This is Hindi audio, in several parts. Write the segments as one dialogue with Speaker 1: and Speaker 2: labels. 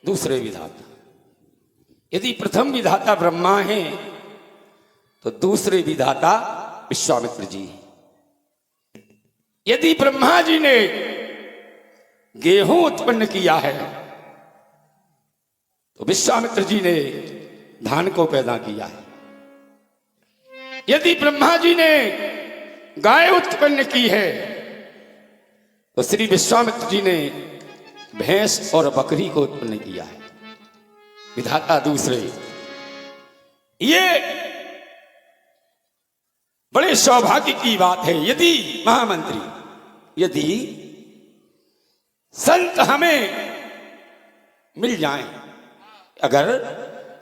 Speaker 1: दूसरे विधाता। यदि प्रथम विधाता ब्रह्मा है तो दूसरे विधाता विश्वामित्र जी। यदि ब्रह्मा जी ने गेहूं उत्पन्न किया है तो विश्वामित्र जी ने धान को पैदा किया है। यदि ब्रह्मा जी ने गाय उत्पन्न की है तो श्री विश्वामित्र जी ने भैंस और बकरी को उत्पन्न किया है। विधाता दूसरे। ये बड़े सौभाग्य की बात है। यदि महामंत्री, यदि संत हमें मिल जाएं, अगर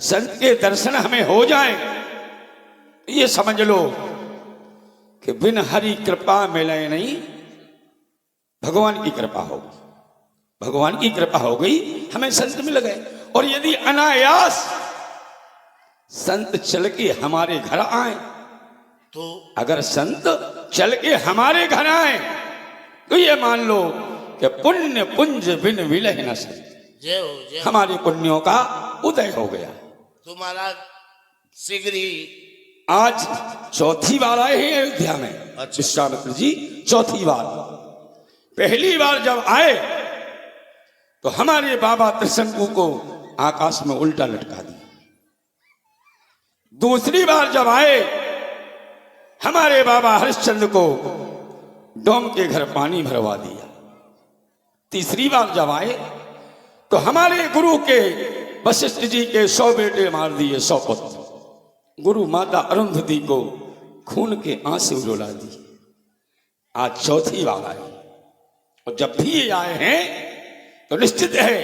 Speaker 1: संत के दर्शन हमें हो जाएं, तो ये समझ लो कि बिन हरि कृपा मिले नहीं, भगवान की कृपा होगी। भगवान की कृपा हो गई, हमें संत मिल गए। और यदि अनायास संत चल के हमारे घर आए, तो अगर संत चल के हमारे घर आए तो ये मान लो कि पुण्य पुंज बिन विलय न संत। हमारे पुण्यों का उदय हो गया।
Speaker 2: तुम्हारा शीघ्र ही
Speaker 1: आज चौथी बार आए हैं अयोध्या में। विश्वामित्र जी चौथी बार। पहली बार जब आए तो हमारे बाबा त्रिशंकु को आकाश में उल्टा लटका दिया। दूसरी बार जब आए हमारे बाबा हरिश्चंद्र को डोम के घर पानी भरवा दिया। तीसरी बार जब आए तो हमारे गुरु के वशिष्ठ जी के 100 बेटे मार दिए, 100 पुत्र। गुरु माता अरुंधति को खून के आंसू रुला दिए। आज चौथी बार आए और जब भी ये आए हैं तो निश्चित है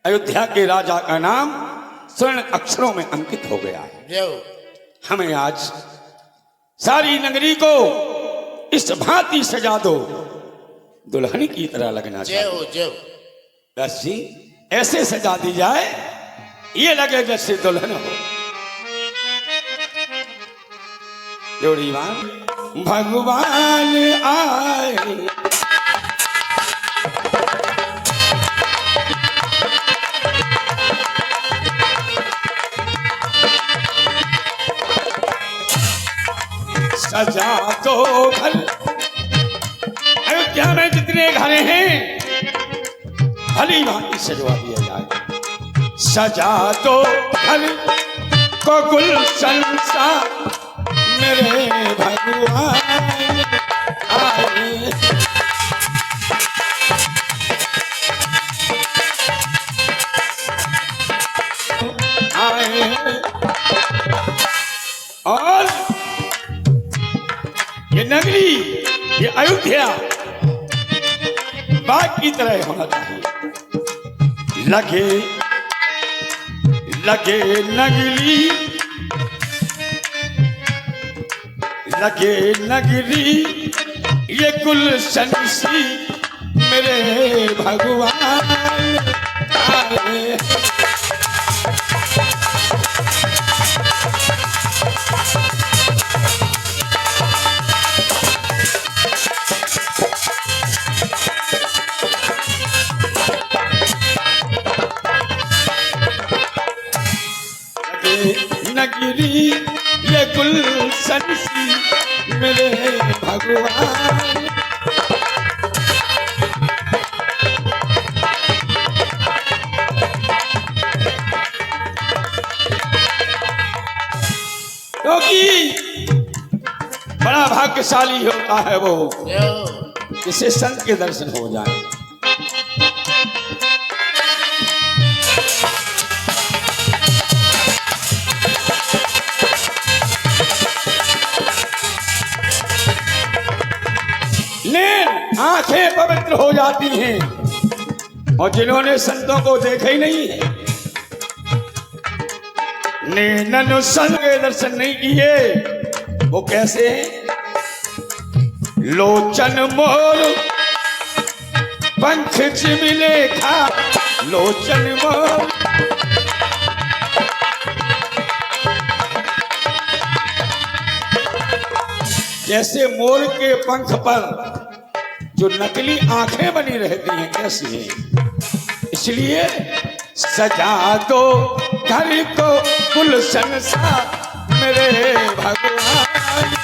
Speaker 1: अयोध्या के राजा का नाम स्वर्ण अक्षरों में अंकित हो गया है। हमें आज सारी नगरी को इस भांति सजा दो, दुल्हन की तरह लगना चाहिए। बस जी ऐसे सजा दी जाए ये लगे जैसे दुल्हन हो। जोड़ीवान भगवान आए, सजा दो घर। अयोध्या में जितने घर हैं भली भांति सजवा दिया जाए। सजा दो घर को गुलशन सा मेरे भगवान आए। और ये नगरी, ये अयोध्या बाग की तरह होना चाहिए। लगे लगे नगरी, लगे नगरी ये गुलशन सी मेरे भगवान आए। नगरी ये गुलशन सी मेरे भगवान। क्योंकि बड़ा भाग्यशाली होता है वो जिसे संत के दर्शन हो जाए। आंखें पवित्र हो जाती हैं। और जिन्होंने संतों को देखा ही नहीं है, नैनन संत के दर्शन नहीं किए, वो कैसे हैं? लोचन मोर पंख चिमिले खा, लोचन मोर जैसे मोर के पंख पर जो नकली आंखें बनी रहती हैं, कैसी है? इस इसलिए सजा दो घर को गुलशन सा मेरे भगवान।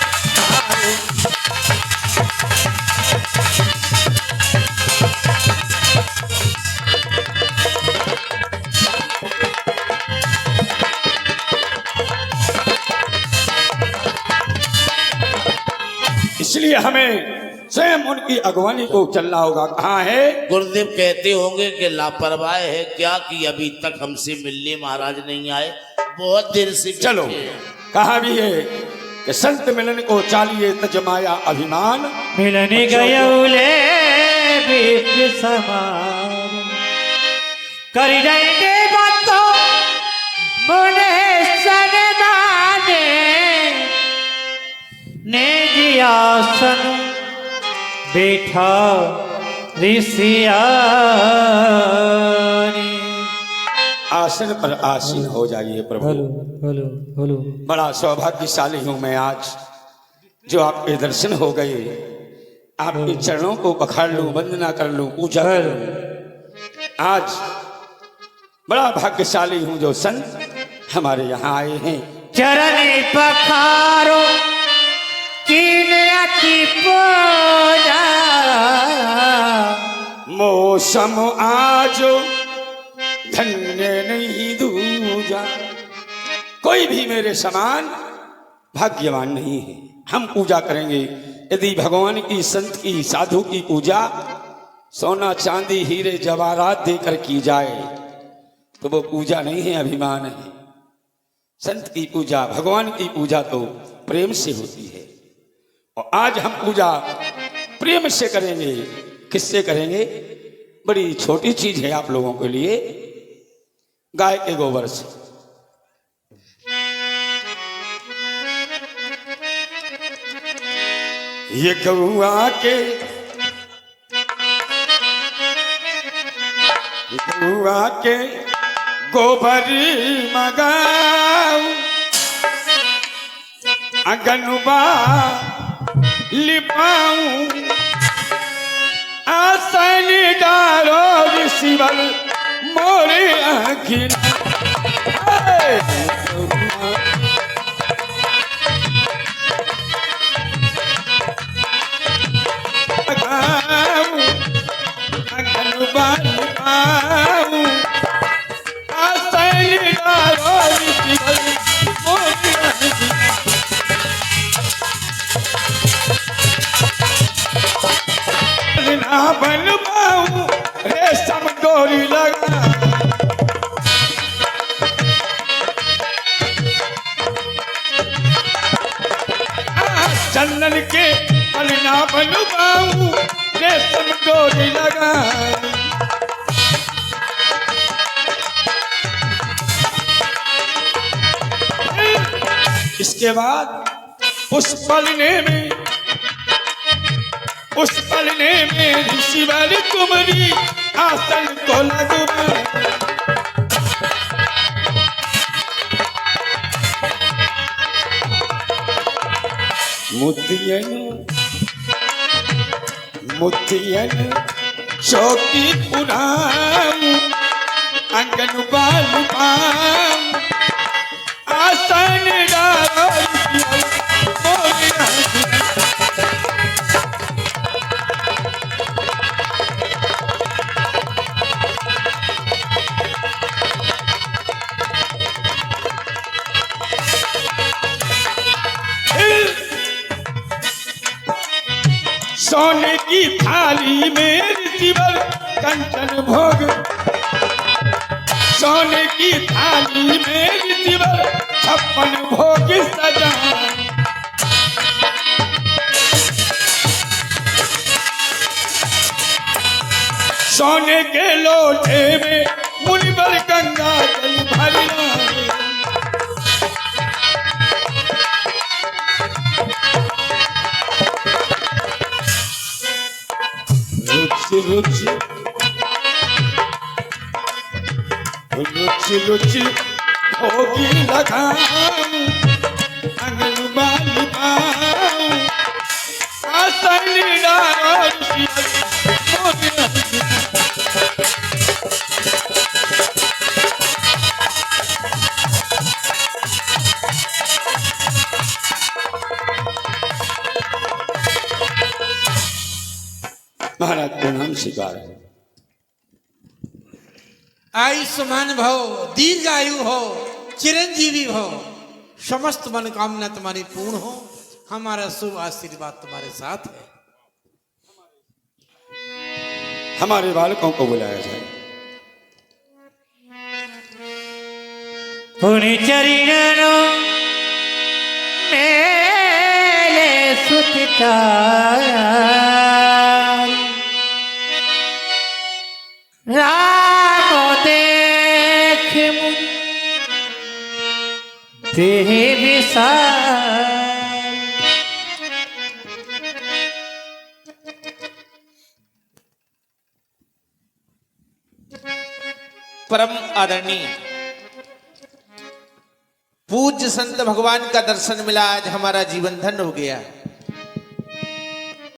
Speaker 1: इसलिए हमें स्वयं उनकी अगवानी को चलना होगा। कहाँ है?
Speaker 2: गुरुदेव कहते होंगे कि लापरवाह है क्या कि अभी तक हमसे मिलने महाराज नहीं आए, बहुत देर से
Speaker 1: चलो। कहा भी है कि संत मिलन को चालिए तजमाया अभिमान,
Speaker 3: मिलने गयौले बीच समान करी जाएंगे बातों मुने सनमाने ने जियासन बैठा ऋषियानी।
Speaker 1: आसन पर आसीन हो जाइए प्रभु।
Speaker 3: Hello hello hello.
Speaker 1: बड़ा सौभाग्यशाली हूं मैं आज जो आपके दर्शन हो गए, आपके चरणों को पकड़ लूं, वंदना कर लूं, पूजा कर लूं। आज बड़ा भाग्यशाली हूं जो संत हमारे यहाँ आए हैं।
Speaker 3: चरण पखारो की पूजा
Speaker 1: मौसम आज धन्य नहीं दूजा। कोई भी मेरे समान भाग्यवान नहीं है। हम पूजा करेंगे यदि भगवान की, संत की, साधु की पूजा सोना चांदी हीरे जवाहरात देकर की जाए तो वो पूजा नहीं है, अभिमान है। संत की पूजा, भगवान की पूजा तो प्रेम से होती है। और आज हम पूजा प्रेम से करेंगे। किससे करेंगे? बड़ी छोटी चीज है आप लोगों के लिए, गाय के गोबर से। ये गौआ के गोबर मगाऊ, अगनुबा लिपाऊं, आसन डारो शिवल मोरे आखिर। अगनुबा लिपाऊं, आसन डारो शिवल मोरे आखिर। ना बन पाऊं रेशम डोरी लगा, चंदन के पल ना बन पाऊं रेशम डोरी लगा। इसके बाद उस पलने में ऋषिवर तुम्हारी आसन को लगवा। मुतियन चौकी पुराऊं, अंगन बाल पाऊं, आसन डालो सोने की थाली में ऋषिवर कंचन भोग, सोने की थाली में ऋषिवर 56 भोग सजा। सोने के लोटे में मुनिवर गंगा जल भरना। रुचि रुचि रुचि होगी लगाऊं, अंगन बाली पाऊं, आसन डालो
Speaker 4: आयुष्मान भव, दीर्घ आयु हो, चिरंजीवी हो, समस्त मनोकामना तुम्हारी पूर्ण हो। हमारा शुभ आशीर्वाद तुम्हारे साथ है।
Speaker 1: हमारे बालकों को बुलाया जाए।
Speaker 3: पुण्य चरणों मेले सुचितार राम देख मुझ देह विशाल।
Speaker 5: परम आदरणीय पूज्य संत भगवान का दर्शन मिला, आज हमारा जीवन धन्य हो गया।